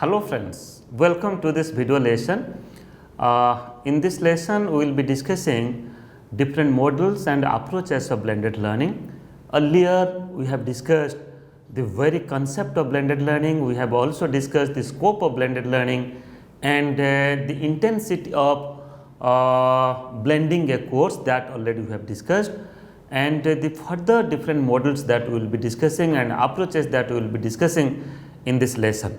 Hello friends, welcome to this video lesson. In this lesson we will be discussing different models and approaches of blended learning. Earlier we have discussed the very concept of blended learning, we have also discussed the scope of blended learning and the intensity of blending a course, that already we have discussed, and the further different models that we will be discussing and approaches that we will be discussing in this lesson.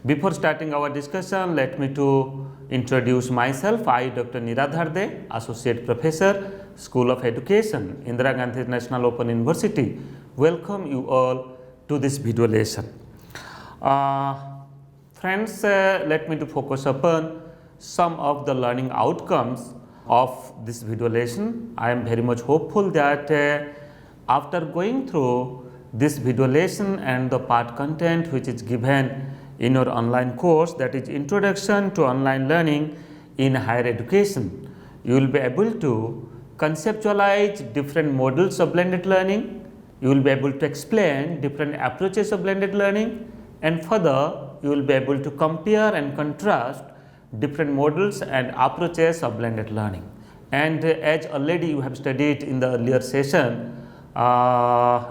Before starting our discussion, let me to introduce myself. I, Dr. Niradhar De, Associate Professor, School of Education, Indira Gandhi National Open University. Welcome you all to this video lesson. Friends, let me to focus upon some of the learning outcomes of this video lesson. I am very much hopeful that after going through this video lesson and the part content which is given in your online course, that is Introduction to Online Learning in Higher Education, you will be able to conceptualize different models of blended learning, you will be able to explain different approaches of blended learning, and further you will be able to compare and contrast different models and approaches of blended learning. And as already you have studied in the earlier session,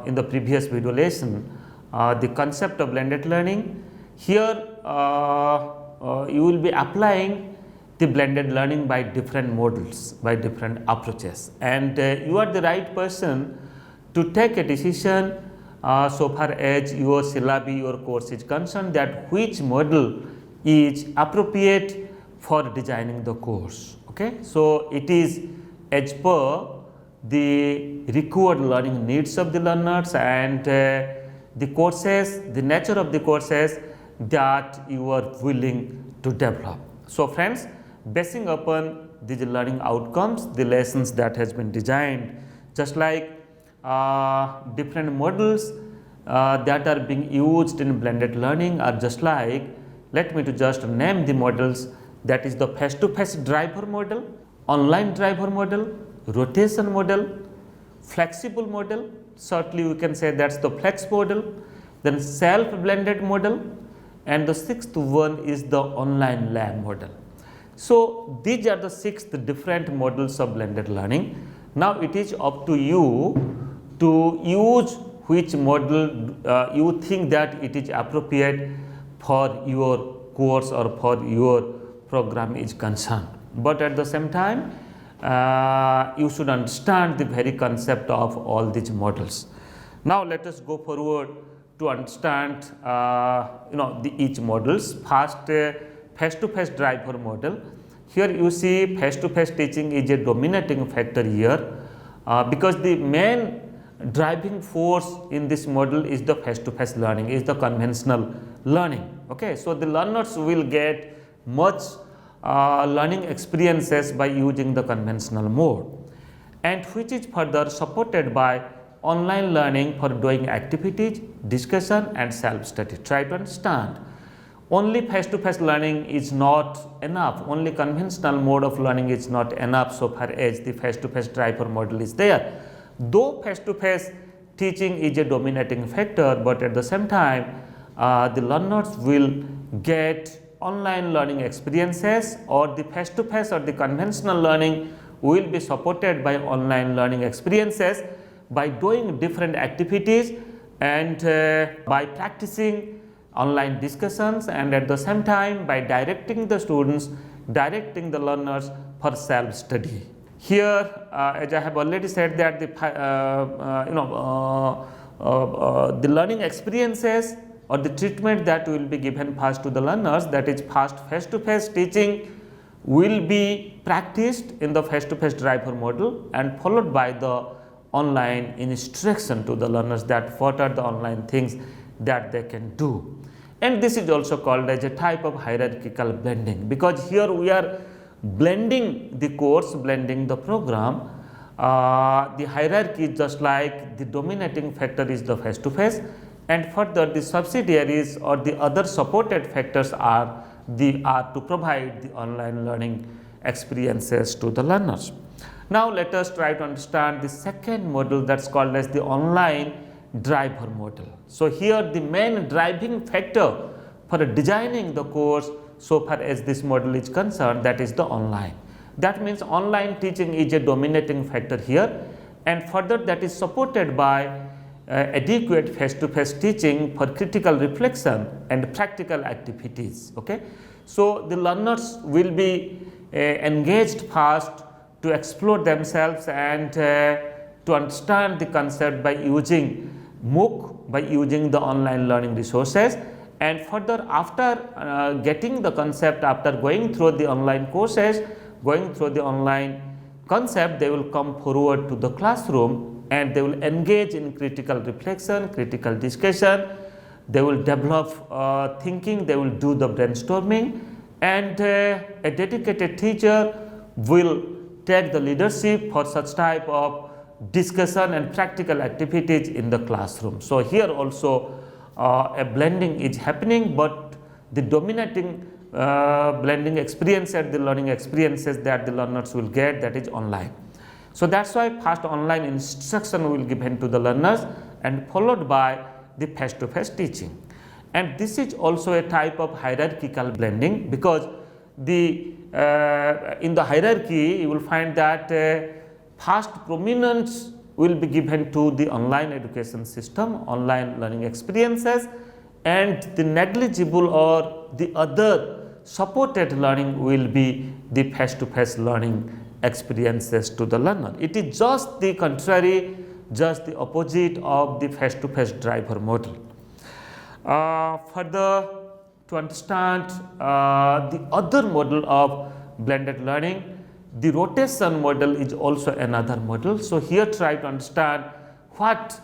in the previous video lesson, the concept of blended learning, here you will be applying the blended learning by different models, by different approaches, and you are the right person to take a decision so far as your syllabi, your course is concerned, that which model is appropriate for designing the course. Okay, so it is as per the required learning needs of the learners and the courses, the nature of the courses that you are willing to develop. So friends, basing upon these learning outcomes, the lessons that has been designed, just like different models that are being used in blended learning are just like, let me to just name the models, that is the face-to-face driver model, online driver model, rotation model, flexible model, certainly we can say that's the flex model, then self-blended model, and the sixth one is the online lab model. So these are the 6 different models of blended learning. Now it is up to you to use which model you think that it is appropriate for your course or for your program is concerned. But at the same time, you should understand the very concept of all these models. Now let us go forward to understand each models. First, face-to-face driver model. Here you see face-to-face teaching is a dominating factor here because the main driving force in this model is the face-to-face learning, is the conventional learning. Okay, so the learners will get much learning experiences by using the conventional mode, and which is further supported by online learning for doing activities, discussion and self-study. Try to understand, only face-to-face learning is not enough, only conventional mode of learning is not enough so far as the face-to-face driver model is there. Though face-to-face teaching is a dominating factor, but at the same time the learners will get online learning experiences, or the face-to-face or the conventional learning will be supported by online learning experiences by doing different activities and by practicing online discussions, and at the same time by directing the students, directing the learners for self-study. Here as I have already said that the learning experiences or the treatment that will be given first to the learners, that is first face-to-face teaching will be practiced in the face-to-face driver model and followed by the online instruction to the learners, that what are the online things that they can do. And this is also called as a type of hierarchical blending, because here we are blending the course, blending the program. The hierarchy is just like the dominating factor is the face-to-face, and further the subsidiaries or the other supported factors are to provide the online learning experiences to the learners. Now let us try to understand the second model, that's called as the online driver model. So here the main driving factor for designing the course so far as this model is concerned, that is the online. That means online teaching is a dominating factor here, and further that is supported by adequate face-to-face teaching for critical reflection and practical activities. Okay, so the learners will be engaged first to explore themselves and to understand the concept by using MOOC, by using the online learning resources, and further after getting the concept, after going through the online courses, going through the online concept, they will come forward to the classroom and they will engage in critical reflection, critical discussion, they will develop thinking, they will do the brainstorming, and a dedicated teacher will take the leadership for such type of discussion and practical activities in the classroom. So here also a blending is happening, but the dominating blending experience and the learning experiences that the learners will get, that is online. So that's why first online instruction will be given to the learners and followed by the face-to-face teaching. And this is also a type of hierarchical blending, because the in the hierarchy you will find that first prominence will be given to the online education system, online learning experiences, and the negligible or the other supported learning will be the face-to-face learning experiences to the learner. It is just the contrary, just the opposite of the face-to-face driver model. Further, to understand the other model of blended learning, the rotation model is also another model. So here try to understand what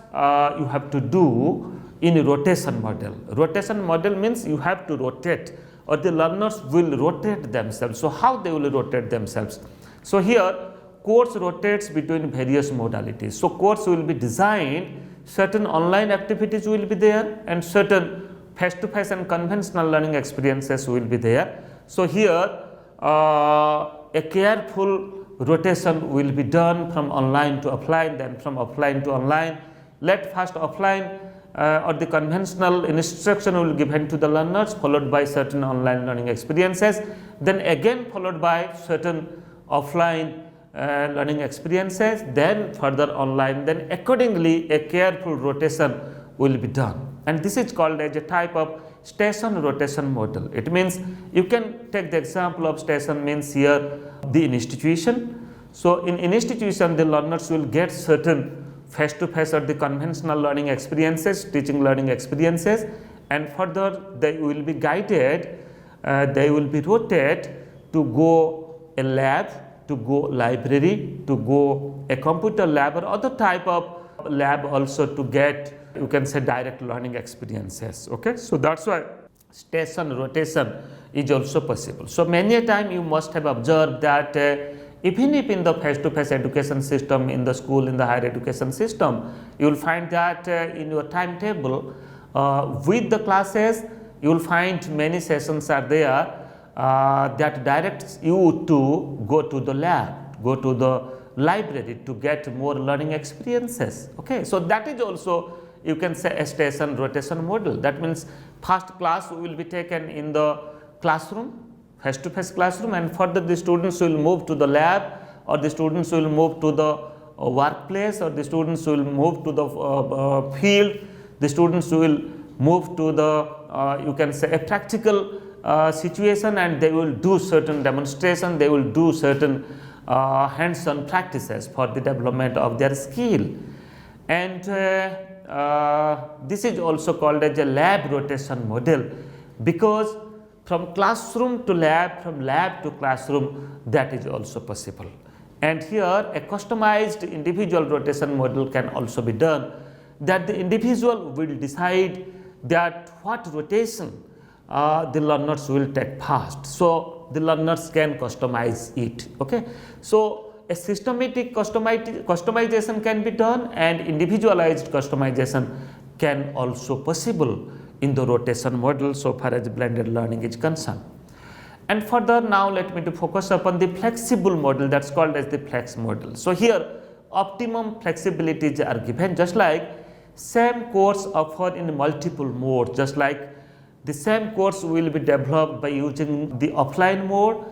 you have to do in a rotation model. Rotation model means you have to rotate, or the learners will rotate themselves. So how they will rotate themselves? So here course rotates between various modalities. So course will be designed, certain online activities will be there and certain face-to-face and conventional learning experiences will be there. So here a careful rotation will be done from online to offline, then from offline to online. Let first offline or the conventional instruction will be given to the learners, followed by certain online learning experiences, then again followed by certain offline learning experiences, then further online, then accordingly a careful rotation will be done. And this is called as a type of station rotation model. It means you can take the example of station means here the institution. So in institution the learners will get certain face-to-face or the conventional learning experiences, teaching learning experiences, and further they will be guided, they will be rotated to go a lab, to go library, to go a computer lab or other type of lab also to get, you can say, direct learning experiences. Okay, so that's why station rotation is also possible. So many a time you must have observed that even if in the face-to-face education system, in the school, in the higher education system, you will find that in your timetable with the classes, you will find many sessions are there that directs you to go to the lab, go to the library to get more learning experiences. Okay, so that is also, you can say, a station rotation model. That means first class will be taken in the classroom, face-to-face classroom, and further the students will move to the lab, or the students will move to the workplace, or the students will move to the field, the students will move to the you can say a practical situation, and they will do certain demonstration, they will do certain hands-on practices for the development of their skill. And this is also called as a lab rotation model, because from classroom to lab, from lab to classroom, that is also possible. And here a customized individual rotation model can also be done, that the individual will decide that what rotation the learners will take first. So the learners can customize it. Okay, so a systematic customization can be done, and individualized customization can also possible in the rotation model so far as blended learning is concerned. And further, now let me to focus upon the flexible model, that's called as the flex model. So here optimum flexibilities are given, just like same course offered in multiple modes, just like The same course will be developed by using the offline mode.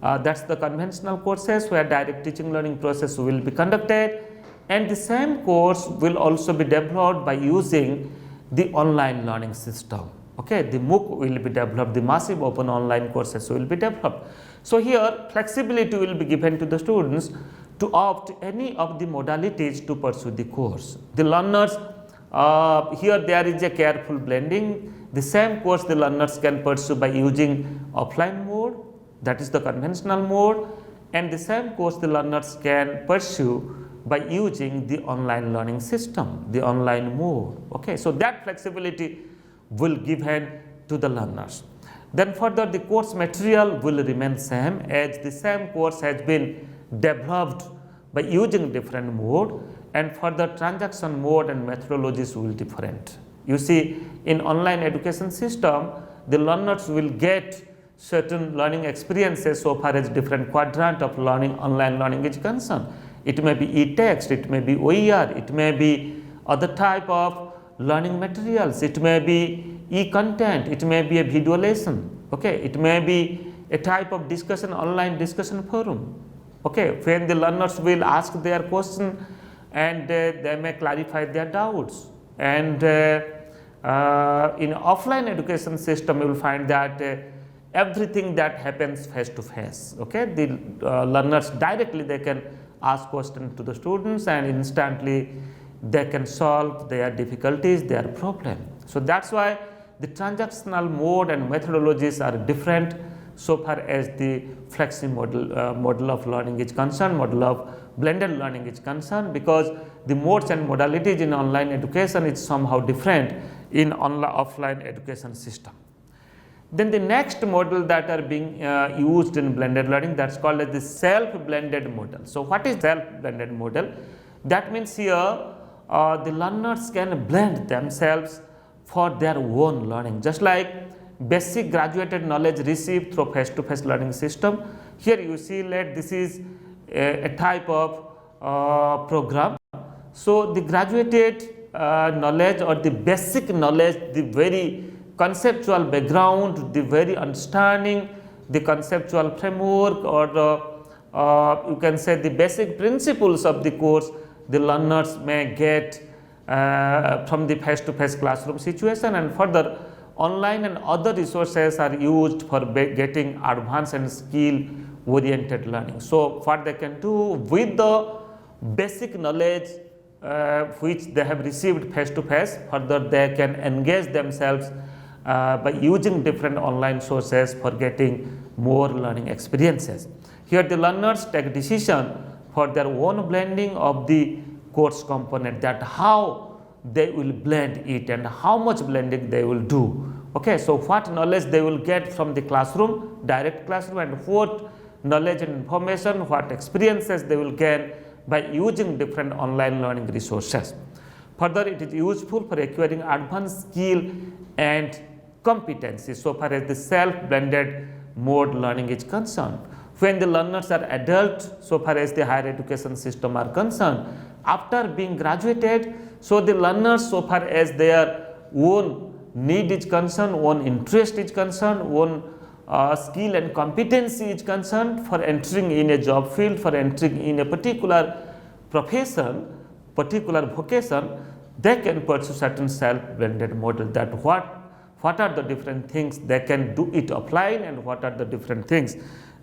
That's the conventional courses where direct teaching learning process will be conducted, and the same course will also be developed by using the online learning system. Okay, the MOOC will be developed, the massive open online courses will be developed. So here flexibility will be given to the students to opt any of the modalities to pursue the course. The learners, here there is a careful blending. The same course the learners can pursue by using offline mode, that is the conventional mode, and the same course the learners can pursue by using the online learning system, the online mode. Okay, so that flexibility will given to the learners. Then further the course material will remain same, as the same course has been developed by using different mode, and further transaction mode and methodologies will different. You see, in online education system, the learners will get certain learning experiences so far as different quadrant of learning, online learning is concerned. It may be e-text, it may be OER, it may be other type of learning materials, it may be e-content, it may be a video lesson, okay, it may be a type of discussion, online discussion forum. Okay, when the learners will ask their question and they may clarify their doubts. And in offline education system, you will find that everything that happens face to face. Okay, the learners directly they can ask questions to the students, and instantly they can solve their difficulties, their problem. So that's why the transactional mode and methodologies are different so far as the flexi model of learning is concerned, model of blended learning is concerned, because the modes and modalities in online education is somehow different in offline education system. Then the next model that are being used in blended learning, that's called as the self-blended model. So what is self-blended model? That means here the learners can blend themselves for their own learning, just like basic graduated knowledge received through face-to-face learning system. Here you see that this is a type of program. So the graduated knowledge or the basic knowledge, the very conceptual background, the very understanding, the conceptual framework, or you can say the basic principles of the course, the learners may get from the face-to-face classroom situation, and further online and other resources are used for getting advanced and skill oriented learning. So what they can do with the basic knowledge which they have received face to face, further they can engage themselves by using different online sources for getting more learning experiences. Here the learners take decision for their own blending of the course component, that how they will blend it and how much blending they will do. Okay, so what knowledge they will get from the classroom, direct classroom, and what knowledge and information, what experiences they will gain by using different online learning resources. Further, it is useful for acquiring advanced skill and competencies so far as the self-blended mode learning is concerned. When the learners are adult, so far as the higher education system are concerned, after being graduated, so the learners, so far as their own need is concerned, own interest is concerned, own skill and competency is concerned, for entering in a job field, for entering in a particular profession, particular vocation, they can pursue certain self-blended model, that what are the different things they can do it offline and what are the different things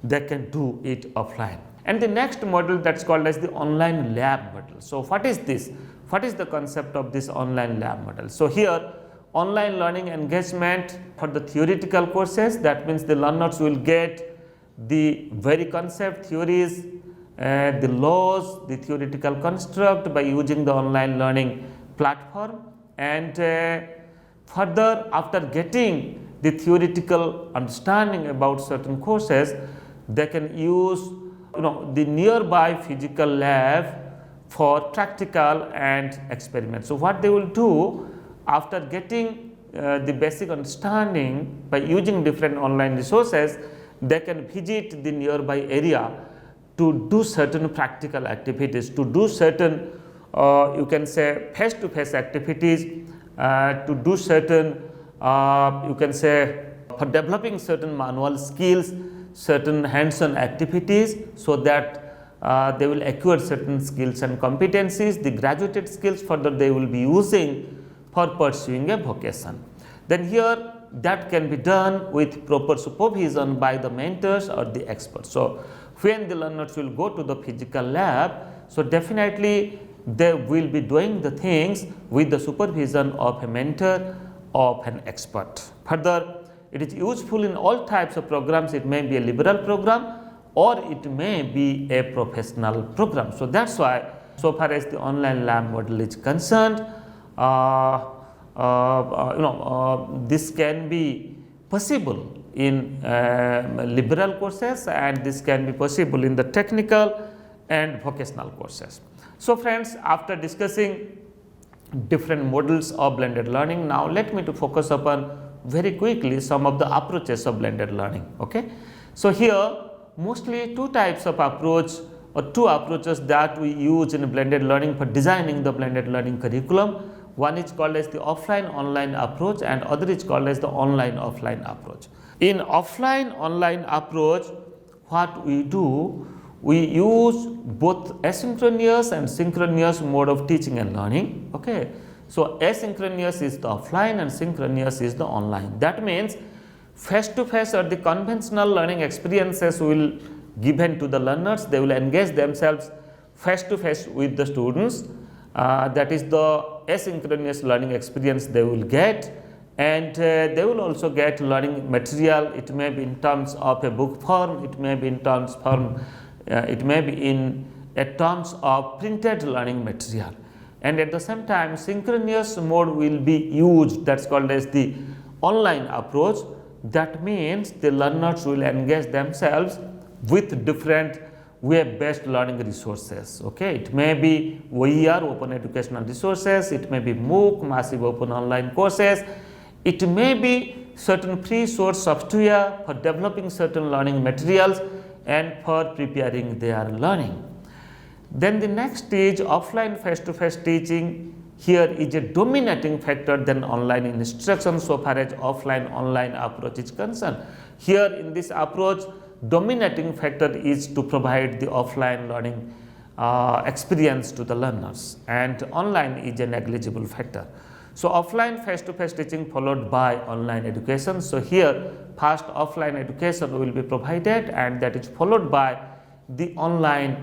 they can do it offline. And the next model, that's called as the online lab model. So what is this? What is the concept of this online lab model? So here online learning engagement for the theoretical courses, that means the learners will get the very concept, theories, the laws, the theoretical construct by using the online learning platform, and further after getting the theoretical understanding about certain courses, they can use the nearby physical lab for practical and experiment. So what they will do after getting the basic understanding by using different online resources, they can visit the nearby area to do certain practical activities, to do certain you can say face-to-face activities, to do certain you can say for developing certain manual skills, certain hands-on activities, so that they will acquire certain skills and competencies. The graduated skills further they will be using for pursuing a vocation. Then here that can be done with proper supervision by the mentors or the experts. So when the learners will go to the physical lab, so definitely they will be doing the things with the supervision of a mentor, of an expert. Further, it is useful in all types of programs. It may be a liberal program or it may be a professional program. So that's why, so far as the online lab model is concerned, this can be possible in liberal courses, and this can be possible in the technical and vocational courses. So friends, after discussing different models of blended learning, now let me to focus upon very quickly some of the approaches of blended learning. Okay, so here mostly two types of approach or two approaches that we use in blended learning for designing the blended learning curriculum. One is called as the offline online approach and other is called as the online offline approach. In offline online approach, what we do, we use both asynchronous and synchronous mode of teaching and learning. Okay, so asynchronous is the offline and synchronous is the online. That means face to face or the conventional learning experiences will given to the learners. They will engage themselves face to face with the students. That is the asynchronous learning experience they will get, and they will also get learning material. It may be in terms of a book form, it may be in terms form, it may be in terms of printed learning material. And at the same time, synchronous mode will be used, that's called as the online approach. That means the learners will engage themselves with different web-based learning resources. Okay, it may be OER, open educational resources, it may be MOOC, massive open online courses, it may be certain free source software for developing certain learning materials and for preparing their learning. Then the next is offline face-to-face teaching. Here is a dominating factor than online instruction so far as offline online approach is concerned. Here in this approach, dominating factor is to provide the offline learning experience to the learners, and online is a negligible factor. So offline face-to-face teaching followed by online education. So here first offline education will be provided and that is followed by the online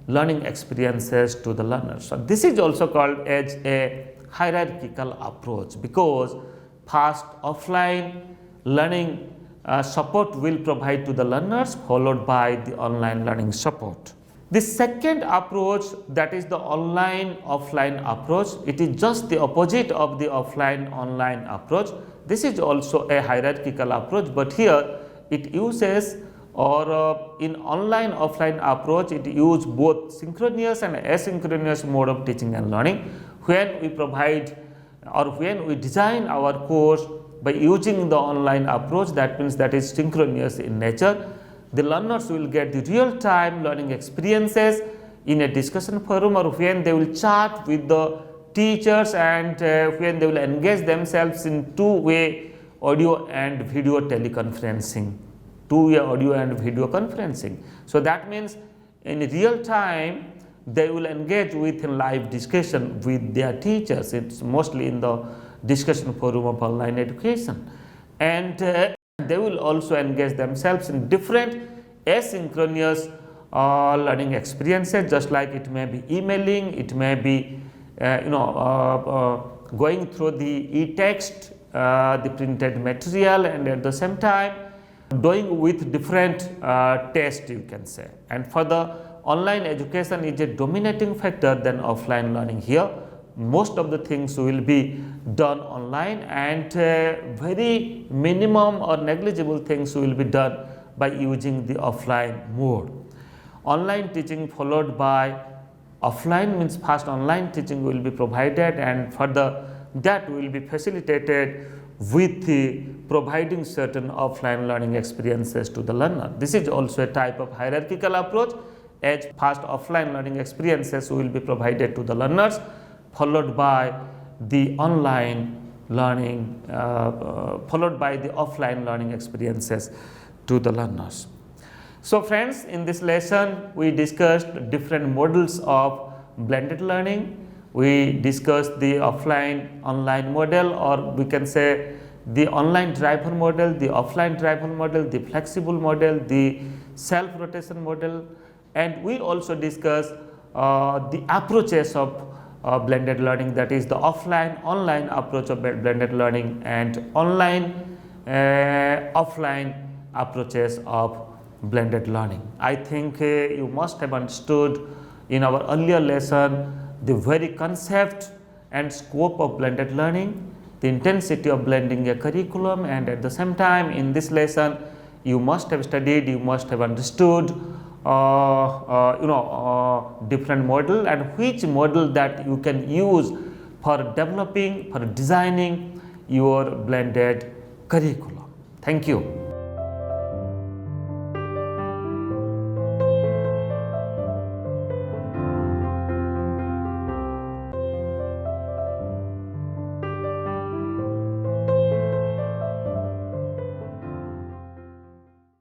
learning experiences to the learners. So this is also called as a hierarchical approach, because first offline learning support will provide to the learners followed by the online learning support. The second approach, that is the online offline approach, it is just the opposite of the offline online approach. This is also a hierarchical approach, but here it uses in online offline approach it uses both synchronous and asynchronous mode of teaching and learning. When we provide or when we design our course by using the online approach, that means that is synchronous in nature, the learners will get the real time learning experiences in a discussion forum, or when they will chat with the teachers, and when they will engage themselves in two-way audio and video teleconferencing, two-way audio and video conferencing. So that means in real time they will engage with a live discussion with their teachers. It's mostly in the discussion forum of online education, and they will also engage themselves in different asynchronous learning experiences, just like it may be emailing, it may be going through the e-text, the printed material, and at the same time doing with different tests, you can say. And for the online education is a dominating factor than offline learning. Here most of the things will be done online, and very minimum or negligible things will be done by using the offline mode. Online teaching followed by offline means first online teaching will be provided, and further that will be facilitated with the providing certain offline learning experiences to the learner. This is also a type of hierarchical approach, as first offline learning experiences will be provided to the learners, followed by the online learning followed by the offline learning experiences to the learners. So friends, in this lesson we discussed different models of blended learning. We discussed the offline online model, or we can say the online driver model, the offline driver model, the flexible model, the self rotation model, and we also discussed the approaches of blended learning, that is the offline online approach of blended learning and online offline approaches of blended learning. I think you must have understood in our earlier lesson the very concept and scope of blended learning, the intensity of blending a curriculum, and at the same time in this lesson you must have studied, you must have understood different model and which model that you can use for developing, for designing your blended curriculum. Thank you.